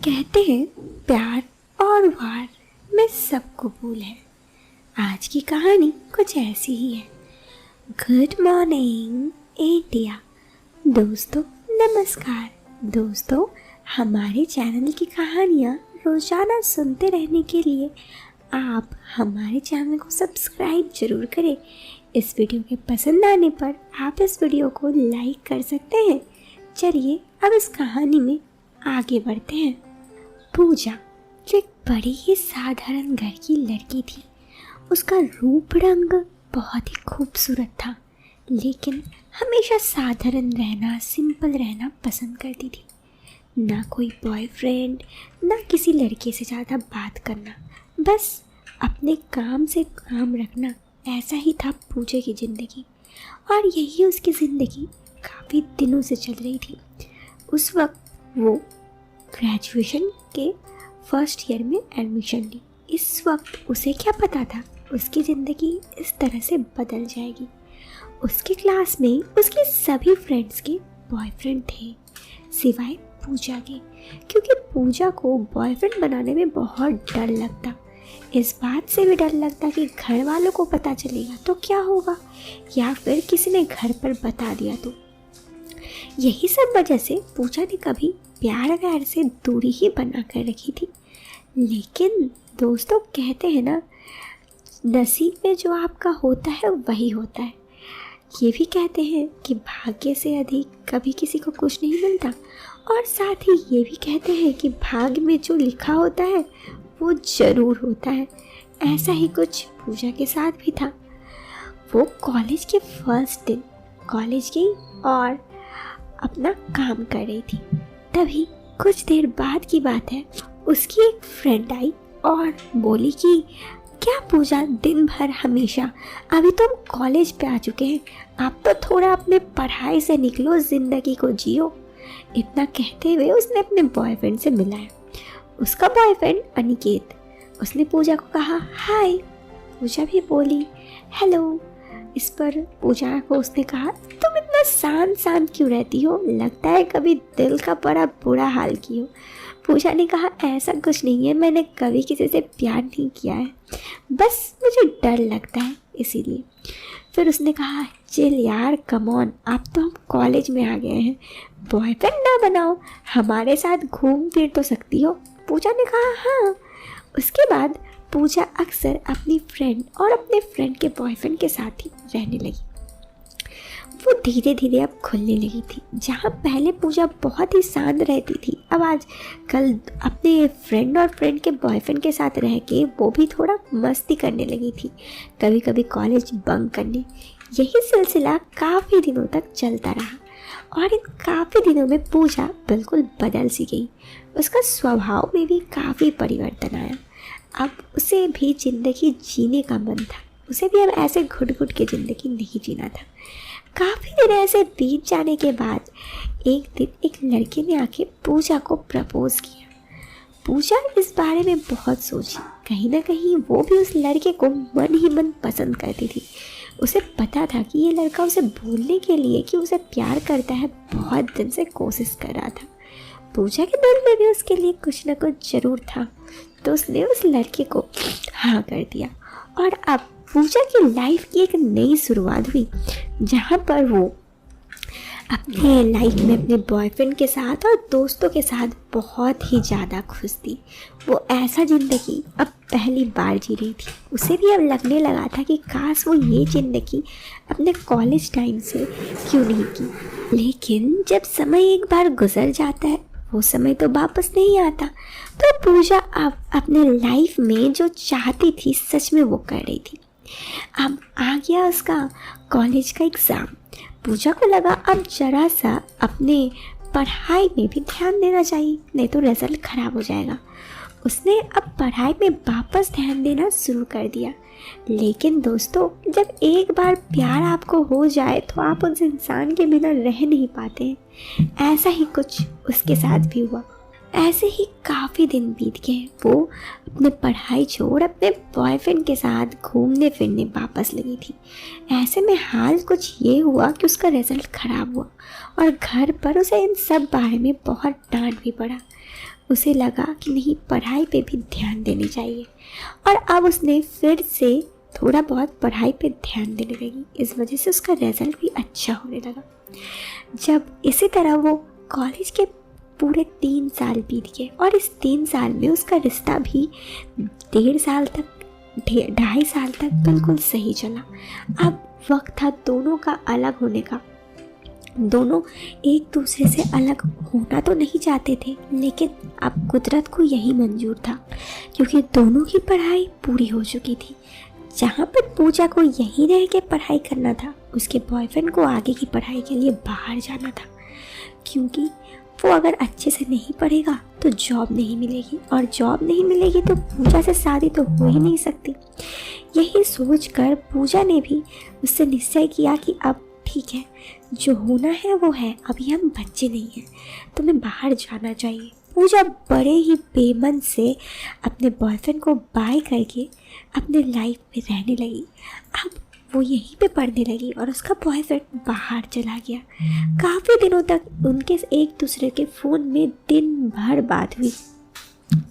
कहते हैं प्यार और वार में सब कबूल है। आज की कहानी कुछ ऐसी ही है। Good morning India. दोस्तों नमस्कार। दोस्तों हमारे चैनल की कहानियाँ रोज़ाना सुनते रहने के लिए आप हमारे चैनल को सब्सक्राइब जरूर करें। इस वीडियो के पसंद आने पर आप इस वीडियो को लाइक कर सकते हैं। चलिए अब इस कहानी में आगे बढ़ते हैं। पूजा जो एक बड़ी ही साधारण घर की लड़की थी। उसका रूप रंग बहुत ही खूबसूरत था, लेकिन हमेशा साधारण रहना, सिंपल रहना पसंद करती थी। ना कोई बॉयफ्रेंड, ना किसी लड़के से ज़्यादा बात करना, बस अपने काम से काम रखना, ऐसा ही था पूजा की ज़िंदगी। और यही उसकी ज़िंदगी काफ़ी दिनों से चल रही थी। उस वक्त वो ग्रेजुएशन के फर्स्ट ईयर में एडमिशन ली। इस वक्त उसे क्या पता था उसकी ज़िंदगी इस तरह से बदल जाएगी। उसके क्लास में उसके सभी फ्रेंड्स के बॉयफ्रेंड थे, सिवाय पूजा के, क्योंकि पूजा को बॉयफ्रेंड बनाने में बहुत डर लगता। इस बात से भी डर लगता कि घर वालों को पता चलेगा तो क्या होगा, या फिर किसी ने घर पर बता दिया तो। यही सब वजह से पूजा ने कभी प्यार व्यार से दूरी ही बना कर रखी थी। लेकिन दोस्तों कहते हैं ना, नसीब में जो आपका होता है वही होता है। ये भी कहते हैं कि भाग्य से अधिक कभी किसी को कुछ नहीं मिलता, और साथ ही ये भी कहते हैं कि भाग्य में जो लिखा होता है वो ज़रूर होता है। ऐसा ही कुछ पूजा के साथ भी था। वो कॉलेज के फर्स्ट दिन कॉलेज गई और अपना काम कर रही थी। तभी कुछ देर बाद की बात है, उसकी एक फ्रेंड आई और बोली कि क्या पूजा, दिन भर हमेशा, अभी तो हम कॉलेज पे आ चुके हैं, आप तो थोड़ा अपने पढ़ाई से निकलो, ज़िंदगी को जियो। इतना कहते हुए उसने अपने बॉयफ्रेंड से मिलाया। उसका बॉयफ्रेंड अनिकेत। उसने पूजा को कहा हाय। पूजा भी बोली हेलो। इस पर पूजा को उसने कहा तुम इतना शांत शांत क्यों रहती हो, लगता है कभी दिल का बड़ा बुरा हाल की हो। पूजा ने कहा ऐसा कुछ नहीं है, मैंने कभी किसी से प्यार नहीं किया है, बस मुझे डर लगता है इसीलिए। फिर उसने कहा चिल यार, कम ऑन, अब तो हम कॉलेज में आ गए हैं, बॉयफ्रेंड ना बनाओ, हमारे साथ घूम फिर तो सकती हो। पूजा ने कहा हाँ। उसके बाद पूजा अक्सर अपनी फ्रेंड और अपने फ्रेंड के बॉयफ्रेंड के साथ ही रहने लगी। वो धीरे धीरे अब खुलने लगी थी। जहाँ पहले पूजा बहुत ही शांत रहती थी, अब आज कल अपने फ्रेंड और फ्रेंड के बॉयफ्रेंड के साथ रह के वो भी थोड़ा मस्ती करने लगी थी, कभी कभी कॉलेज बंक करने। यही सिलसिला काफ़ी दिनों तक चलता रहा, और इन काफ़ी दिनों में पूजा बिल्कुल बदल सी गई। उसका स्वभाव में भी काफ़ी परिवर्तन आया। अब उसे भी ज़िंदगी जीने का मन था। उसे भी अब ऐसे घुट घुट के ज़िंदगी नहीं जीना था। काफ़ी दिन ऐसे बीत जाने के बाद एक दिन एक लड़के ने आके पूजा को प्रपोज़ किया। पूजा इस बारे में बहुत सोची। कहीं ना कहीं वो भी उस लड़के को मन ही मन पसंद करती थी। उसे पता था कि ये लड़का उसे बोलने के लिए कि उसे प्यार करता है बहुत दिन से कोशिश कर रहा था। पूजा के दिल में भी उसके लिए कुछ ना कुछ ज़रूर था, तो उसने उस लड़के को हाँ कर दिया। और अब पूजा की लाइफ की एक नई शुरुआत हुई, जहाँ पर वो अपने लाइफ में अपने बॉयफ्रेंड के साथ और दोस्तों के साथ बहुत ही ज़्यादा खुश थी। वो ऐसा ज़िंदगी अब पहली बार जी रही थी। उसे भी अब लगने लगा था कि काश वो ये ज़िंदगी अपने कॉलेज टाइम से क्यों नहीं की। लेकिन जब समय एक बार गुजर जाता है, वो समय तो वापस नहीं आता। तो पूजा अब अपने लाइफ में जो चाहती थी सच में वो कर रही थी। अब आ गया उसका कॉलेज का एग्ज़ाम। पूजा को लगा अब ज़रा सा अपने पढ़ाई में भी ध्यान देना चाहिए, नहीं तो रिज़ल्ट ख़राब हो जाएगा। उसने अब पढ़ाई में वापस ध्यान देना शुरू कर दिया। लेकिन दोस्तों, जब एक बार प्यार आपको हो जाए तो आप उस इंसान के बिना रह नहीं पाते हैं। ऐसा ही कुछ उसके साथ भी हुआ। ऐसे ही काफ़ी दिन बीत गए। वो अपने पढ़ाई छोड़ अपने बॉयफ्रेंड के साथ घूमने फिरने वापस लगी थी। ऐसे में हाल कुछ ये हुआ कि उसका रिज़ल्ट ख़राब हुआ और घर पर उसे इन सब बारे में बहुत डांट भी पड़ा। उसे लगा कि नहीं, पढ़ाई पे भी ध्यान देनी चाहिए, और अब उसने फिर से थोड़ा बहुत पढ़ाई पे ध्यान देने लगी। इस वजह से उसका रिजल्ट भी अच्छा होने लगा। जब इसी तरह वो कॉलेज के पूरे 3 साल बीत गए, और इस 3 साल में उसका रिश्ता भी 2.5 साल तक बिल्कुल सही चला। अब वक्त था दोनों का अलग होने का। दोनों एक दूसरे से अलग होना तो नहीं चाहते थे, लेकिन अब कुदरत को यही मंजूर था, क्योंकि दोनों की पढ़ाई पूरी हो चुकी थी। जहाँ पर पूजा को यहीं रह के पढ़ाई करना था, उसके बॉयफ्रेंड को आगे की पढ़ाई के लिए बाहर जाना था, क्योंकि वो अगर अच्छे से नहीं पढ़ेगा तो जॉब नहीं मिलेगी, और जॉब नहीं मिलेगी तो पूजा से शादी तो हो ही नहीं सकती। यही सोचकर पूजा ने भी उससे निश्चय किया कि अब ठीक है, जो होना है वो है, अभी हम बच्चे नहीं हैं, तुम्हें बाहर जाना चाहिए। पूजा बड़े ही बेमन से अपने बॉयफ्रेंड को बाय करके अपने लाइफ में रहने लगी। अब वो यहीं पे पढ़ने लगी और उसका बॉयफ्रेंड बाहर चला गया। काफ़ी दिनों तक उनके एक दूसरे के फ़ोन में दिन भर बात हुई,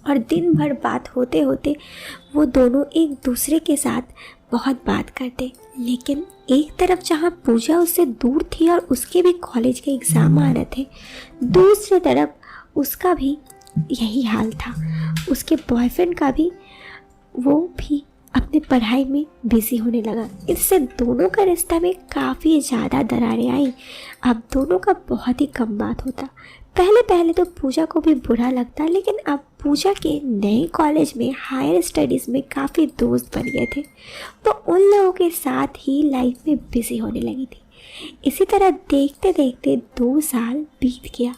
और दिन भर बात होते होते वो दोनों एक दूसरे के साथ बहुत बात करते। लेकिन एक तरफ जहाँ पूजा उससे दूर थी और उसके भी कॉलेज के एग्ज़ाम आ रहे थे, दूसरी तरफ उसका भी यही हाल था। उसके बॉयफ्रेंड का भी, वो भी अपने पढ़ाई में बिजी होने लगा। इससे दोनों का रिश्ता में काफ़ी ज़्यादा दरारें आई। अब दोनों का बहुत ही कम बात होता। पहले तो पूजा को भी बुरा लगता, लेकिन अब पूजा के नए कॉलेज में हायर स्टडीज़ में काफ़ी दोस्त बन गए थे। वो उन लोगों के साथ ही लाइफ में बिजी होने लगी थी। इसी तरह देखते देखते 2 साल बीत गया।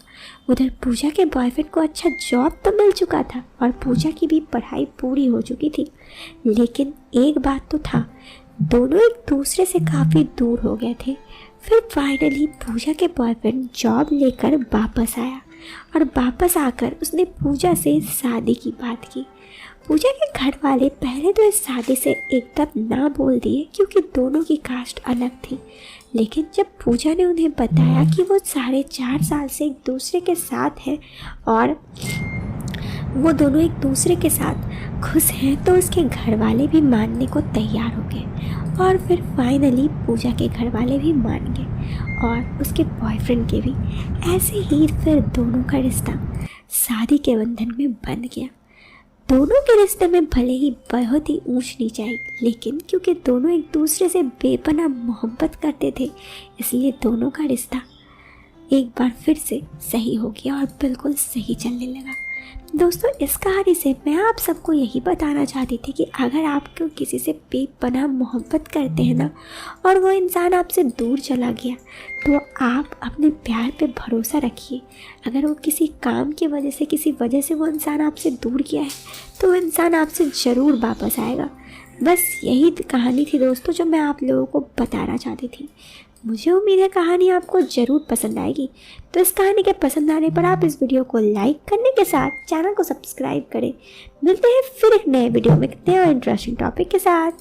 उधर पूजा के बॉयफ्रेंड को अच्छा जॉब तो मिल चुका था, और पूजा की भी पढ़ाई पूरी हो चुकी थी। लेकिन एक बात तो था, दोनों एक दूसरे से काफ़ी दूर हो गए थे। फिर फाइनली पूजा के बॉयफ्रेंड जॉब लेकर वापस आया, और वापस आकर उसने पूजा से शादी की बात की। पूजा के घर वाले पहले तो इस शादी से एकदम ना बोल दिए, क्योंकि दोनों की कास्ट अलग थी। लेकिन जब पूजा ने उन्हें बताया कि वो 4.5 साल से एक दूसरे के साथ हैं और वो दोनों एक दूसरे के साथ खुश हैं, तो उसके घर वाले भी मानने को तैयार हो गए। और फिर फाइनली पूजा के घर वाले भी मान गए, और उसके बॉयफ्रेंड के भी। ऐसे ही फिर दोनों का रिश्ता शादी के बंधन में बंध गया। दोनों के रिश्ते में भले ही बहुत ही ऊंच नीच आई, लेकिन क्योंकि दोनों एक दूसरे से बेपनाह मोहब्बत करते थे, इसलिए दोनों का रिश्ता एक बार फिर से सही हो गया और बिल्कुल सही चलने लगा। दोस्तों, इस कहानी से मैं आप सबको यही बताना चाहती थी कि अगर आप किसी से बेपनाह मोहब्बत करते हैं ना, और वो इंसान आपसे दूर चला गया, तो आप अपने प्यार पे भरोसा रखिए। अगर वो किसी काम की वजह से, किसी वजह से वो इंसान आपसे दूर गया है, तो वो इंसान आपसे ज़रूर वापस आएगा। बस यही कहानी थी दोस्तों, जो मैं आप लोगों को बताना चाहती थी। मुझे उम्मीद है कहानी आपको ज़रूर पसंद आएगी। तो इस कहानी के पसंद आने पर आप इस वीडियो को लाइक करने के साथ चैनल को सब्सक्राइब करें। मिलते हैं फिर एक नए वीडियो में नए और इंटरेस्टिंग टॉपिक के साथ।